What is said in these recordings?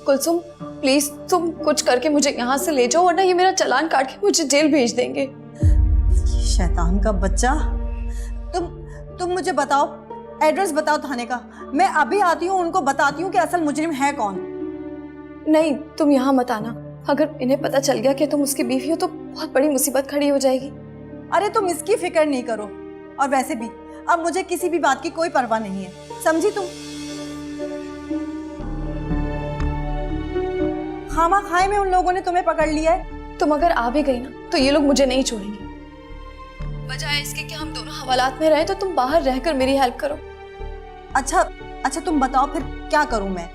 Kulsum please तुम कुछ करके मुझे यहाँ से ले जाओ, वरना ये मेरा चालान काट के मुझे जेल भेज देंगे। शैतान का बच्चा। तुम मुझे बताओ, एड्रेस बताओ थाने का। मैं अभी आती हूँ, उनको बताती हूँ कि असल मुजरिम है कौन। नहीं तुम यहाँ मत आना, अगर इन्हें पता चल गया कि तुम उसकी बीवी हो तो बहुत बड़ी मुसीबत खड़ी हो जाएगी। अरे तुम इसकी फिक्र नहीं करो, और वैसे भी अब मुझे किसी भी बात की कोई परवाह नहीं है, समझी तुम? खामा खाए में उन लोगों ने तुम्हें पकड़ लिया है। तुम अगर आ भी गई ना तो ये लोग मुझे नहीं छोड़ेंगे। बजाय इसके कि हम दोनों हवालात में रहे तो तुम बाहर रहकर मेरी हेल्प करो। अच्छा तुम बताओ फिर क्या करूं मैं?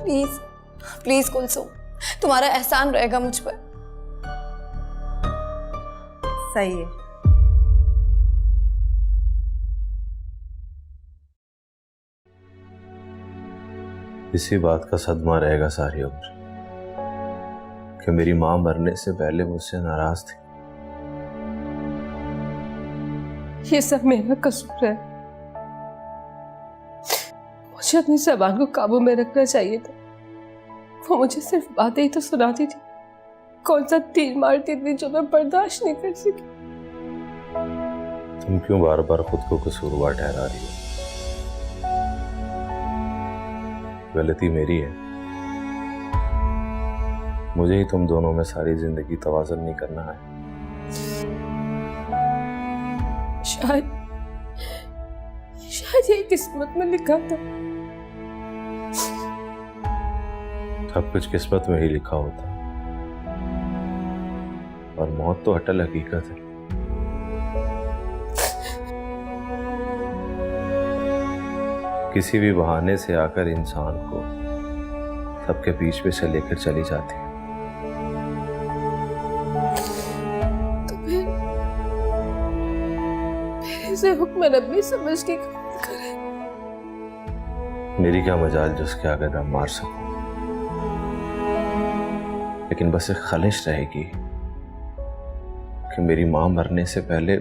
प्लीज प्लीज कुलसुम, तुम्हारा एहसान रहेगा मुझ पर। सही है। इसी बात का सदमा रहेगा सारी उम्र कि मेरी मां मरने से पहले मुझसे नाराज थी। ये सब मेरा कसूर है। मुझे अपनी ज़बान को काबू में रखना चाहिए था। वो मुझे सिर्फ बातें ही तो सुनाती थी, कौन सा तीर मारती थी जो मैं बर्दाश्त नहीं कर सकी। तुम क्यों बार बार खुद को कसूरवार ठहरा रही हो? गलती मेरी है, मुझे ही तुम दोनों में सारी जिंदगी तवाज़ुन नहीं करना है। शायद ये किस्मत में लिखा था। सब कुछ किस्मत में ही लिखा होता है, और मौत तो अटल हकीकत है। किसी भी बहाने से आकर इंसान को सबके बीच में से लेकर चली जाती है। तो फिर इसे हुक्म रब्बी समझ के करे। मेरी क्या मजाल जो उसके आगे दम मार सकूं, लेकिन बस एक खलिश रहेगी कि मेरी मां मरने से पहले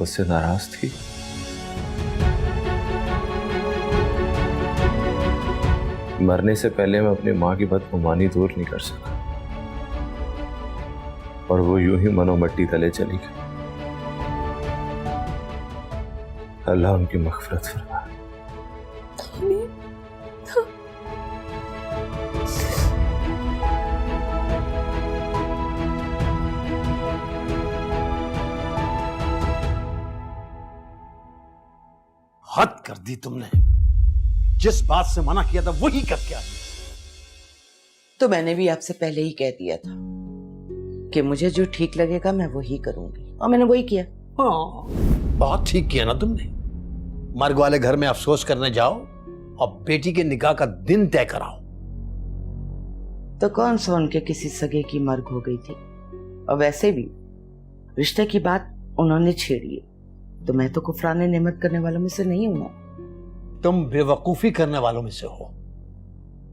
उससे नाराज थी। मरने से पहले मैं अपनी मां की बदगुमानी दूर नहीं कर सका, और वो यूं ही मनोमट्टी तले चली गई। अल्लाह उनकी मग़फ़िरत फरमाए। हद कर दी तुमने, जिस बात से मना किया था वही करके आई। तो मैंने भी आपसे पहले ही कह दिया था कि मुझे जो ठीक लगेगा मैं वही करूंगी, और मैंने वही किया। हाँ, बहुत ठीक किया ना तुमने। मर्ग वाले घर में अफसोस करने जाओ और बेटी के निकाह का दिन तय कराओ। तो कौन सा उनके किसी सगे की मर्ग हो गई थी, और वैसे भी रिश्ते की बात उन्होंने छेड़ी है, तो मैं तो कुफराने नेमत करने वालों में से नहीं हूं ना। तुम बेवकूफी करने वालों में से हो।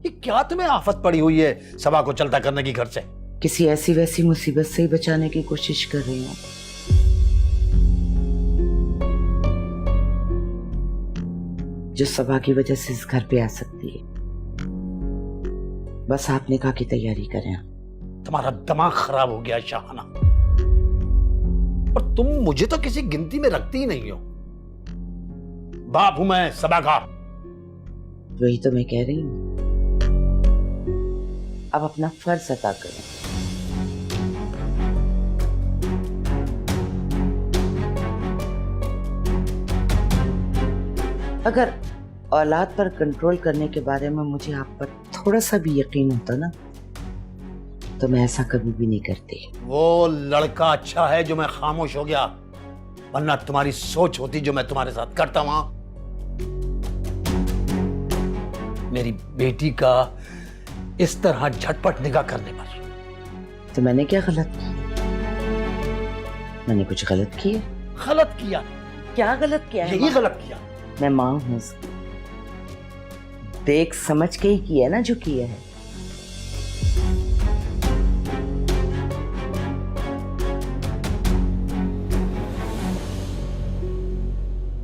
ये क्या तुम्हें आफत पड़ी हुई है सभा को चलता करने की? घर से किसी ऐसी वैसी मुसीबत से ही बचाने की कोशिश कर रही हूं, जो सभा की वजह से इस घर पे आ सकती है। बस आप निकाह की तैयारी करें। तुम्हारा दिमाग खराब हो गया शाहाना, और तुम मुझे तो किसी गिनती में रखती ही नहीं हो। बाप हूं मैं सभा का। वही तो मैं कह रही हूं, अब अपना फर्ज अदा करें। अगर औलाद पर कंट्रोल करने के बारे में मुझे आप पर थोड़ा सा भी यकीन होता ना, तो मैं ऐसा कभी भी नहीं करती। वो लड़का अच्छा है जो मैं खामोश हो गया, वरना तुम्हारी सोच होती जो मैं तुम्हारे साथ करता वहां। मेरी बेटी का इस तरह झटपट निकाह करने पर। तो मैंने क्या गलत किया? मैंने कुछ गलत किया? गलत किया। क्या गलत किया है? यही गलत किया। मैं माँ हूँ उसकी, देख समझ के ही किया ना जो किया है।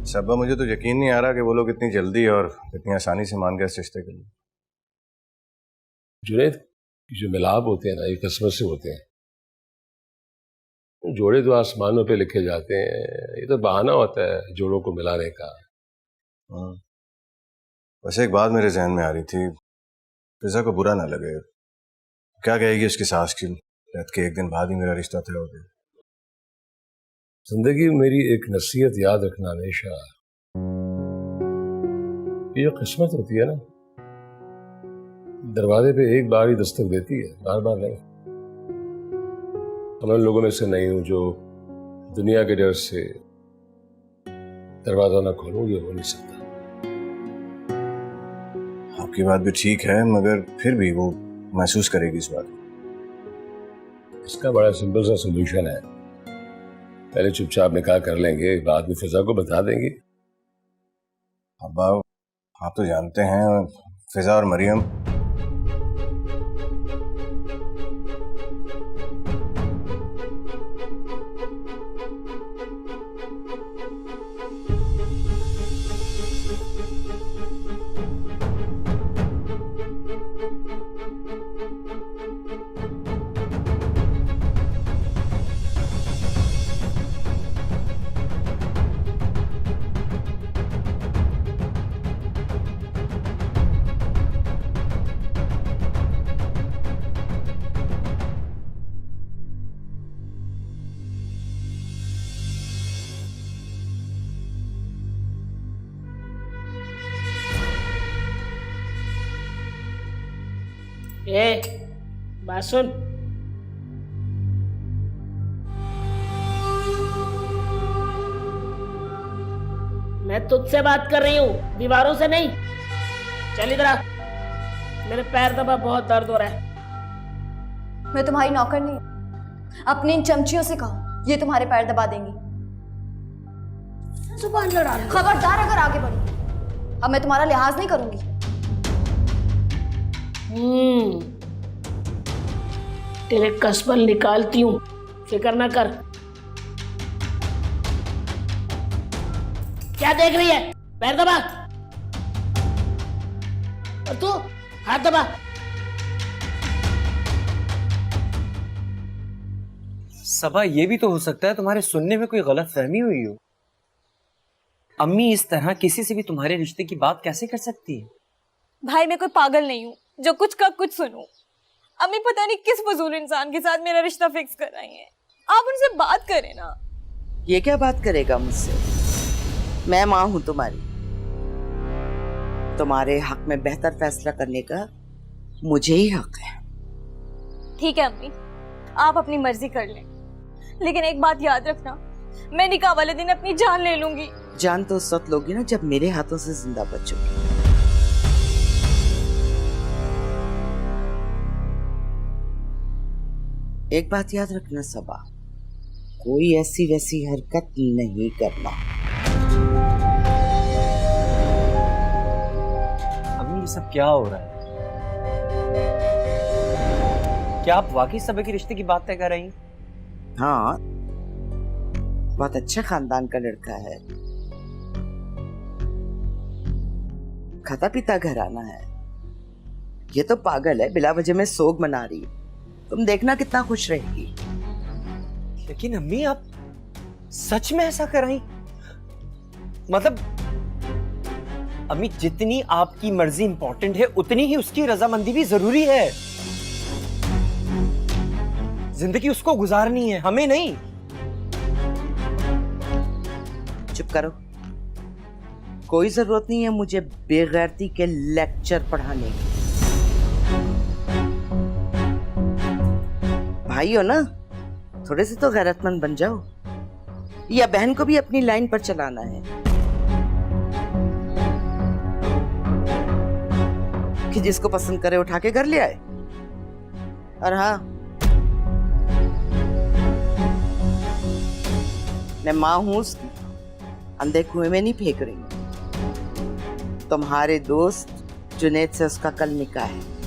सबा, मुझे तो यकीन नहीं आ रहा कि वो लोग इतनी जल्दी और इतनी आसानी से मान गए इस रिश्ते के लिए। जुनैद, जो मिलाप होते हैं ना, ये किस्मत से होते हैं। जोड़े तो आसमानों पे लिखे जाते हैं, ये तो बहाना होता है जोड़ों को मिलाने का। वैसे एक बात मेरे जहन में आ रही थी, फिजा को बुरा ना लगे, क्या कहेगी उसकी सास की रात के एक दिन बाद ही मेरा रिश्ता तय हो गया। जिंदगी में मेरी एक नसीहत याद रखना हमेशा, ये किस्मत होती है ना, दरवाजे पे एक बार ही दस्तक देती है, बार बार नहीं। हम उन लोगों में से नहीं हूं जो दुनिया के डर से दरवाजा ना खोलूं, ये हो नहीं सकता। आपकी बात भी ठीक है, मगर फिर भी वो महसूस करेगी इस बात को। इसका बड़ा सिंपल सा सोल्यूशन है, पहले चुपचाप निकाह कर लेंगे, बाद में फिजा को बता देंगे। अब्बा, आप तो जानते हैं फिजा और मरियम बात सुन। मैं तुझसे बात कर रही हूँ, दीवारों से नहीं। चल इधर आ, मेरे पैर दबा, बहुत दर्द हो रहा है। मैं तुम्हारी नौकर नहीं, अपनी इन चमचियों से कहो, ये तुम्हारे पैर दबा देंगी। जुबान लड़ा रही है। खबरदार अगर आगे बढ़ी, अब मैं तुम्हारा लिहाज नहीं करूंगी। तेरे कसबल निकालती हूँ, फिक्र ना कर। क्या देख रही है? पैर दबा। और तू हाथ दबा। सबा, ये भी तो हो सकता है तुम्हारे सुनने में कोई गलत फहमी हुई हो। अम्मी इस तरह किसी से भी तुम्हारे रिश्ते की बात कैसे कर सकती है? भाई, मैं कोई पागल नहीं हूँ जो कुछ का कुछ सुनूं। अम्मी पता नहीं किस फजूल इंसान के साथ मेरा रिश्ता फिक्स कर रही हैं। आप उनसे बात करें ना। ये क्या बात करेगा मुझसे? मैं माँ हूं तुम्हारी, तुम्हारे हक में बेहतर फैसला करने का मुझे ही हक है। ठीक है अम्मी, आप अपनी मर्जी कर लें, लेकिन एक बात याद रखना, मैं निकाह वाले दिन अपनी जान ले लूंगी। जान तो उस वक्त लोगी ना जब मेरे हाथों से जिंदा बचोगी। एक बात याद रखना सबा, कोई ऐसी वैसी हरकत नहीं करना। अम्मी, ये सब क्या हो रहा है? क्या आप वाकई सबा के रिश्ते की बात तय कर रही हैं? हाँ, बहुत अच्छा खानदान का लड़का है, खाता पीता घराना है। ये तो पागल है, बिला वजह में सोग मना रही है। तुम देखना कितना खुश रहेगी। लेकिन अम्मी, आप सच में ऐसा कर रही? मतलब अम्मी, जितनी आपकी मर्जी इंपॉर्टेंट है, उतनी ही उसकी रजामंदी भी जरूरी है। जिंदगी उसको गुजारनी है, हमें नहीं। चुप करो, कोई जरूरत नहीं है मुझे बेगैरती के लेक्चर पढ़ाने की। भाई हो ना, थोड़े से तो गैरतमंद बन जाओ, या बहन को भी अपनी लाइन पर चलाना है कि जिसको पसंद करे उठा के घर ले आए। और हाँ, मैं मां हूं उसकी, अंधे कुएं में नहीं फेंक रही हूं। तुम्हारे दोस्त जुनैद से उसका कल निकाह है।